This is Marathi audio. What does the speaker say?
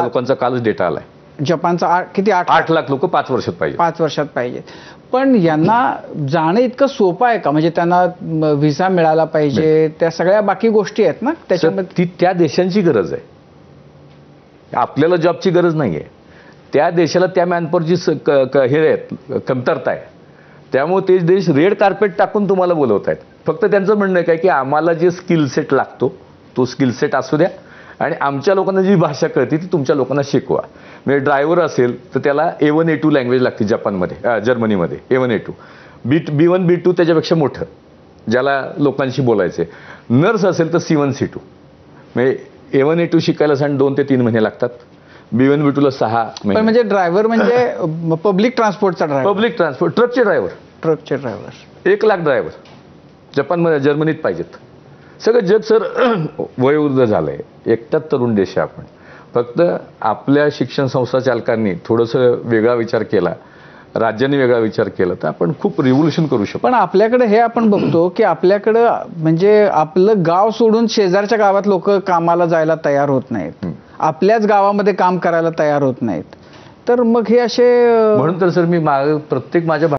लोकांचा कालच डेटा आलाय. जपानचा किती 8 लाख लोक 5 वर्षात पाहिजे. 5 वर्षात पाहिजे. पण यांना जाणं इतकं सोपं आहे का? म्हणजे त्यांना व्हिसा मिळाला पाहिजे, त्या सगळ्या बाकी गोष्टी आहेत ना त्याच्यामध्ये. ती त्या देशांची गरज आहे, आपल्याला जॉबची गरज नाहीये. त्या देशाला त्या मॅनपॉवरची हे आहे, कमतरता आहे. त्यामुळे ते देश रेड कार्पेट टाकून तुम्हाला बोलवत आहेत. फक्त त्यांचं म्हणणं आहे काय की आम्हाला जे स्किल सेट लागतो तो स्किल सेट असू द्या आणि आमच्या लोकांना जी भाषा कळते ती तुमच्या लोकांना शिकवा. म्हणजे ड्रायव्हर असेल तर त्याला A1 A2 लँग्वेज लागते जपानमध्ये, जर्मनीमध्ये A1 A2. B1 B2 त्याच्यापेक्षा मोठं ज्याला लोकांशी बोलायचे. नर्स असेल तर C1 C2. म्हणजे A1 A2 शिकायला सांग 2 ते 3 महिने लागतात. B1 B2 ला 6 महिने. पण म्हणजे ड्रायव्हर म्हणजे पब्लिक ट्रान्सपोर्टचा ड्रायव्हर, पब्लिक ट्रान्सपोर्ट, ट्रकचे ड्रायव्हर 1 लाख ड्रायव्हर जपानमध्ये जर्मनीत पाहिजेत. सगळं जग सर वयोवृद्ध झालंय. एकटाच तरुण देश आहे आपण. फक्त आपल्या शिक्षण संस्था चालकांनी थोडंसं वेगळा विचार केला, राज्यांनी वेगळा विचार केला तर आपण खूप रिव्होल्युशन करू शकतो. पण आपल्याकडे हे आपण बघतो की आपल्याकडं म्हणजे आपलं गाव सोडून शेजारच्या गावात लोक कामाला जायला तयार होत नाहीत, आपल्याच गावामध्ये काम करायला तयार होत नाहीत. तर मग हे असे म्हणून तर सर मी प्रत्येक माझ्या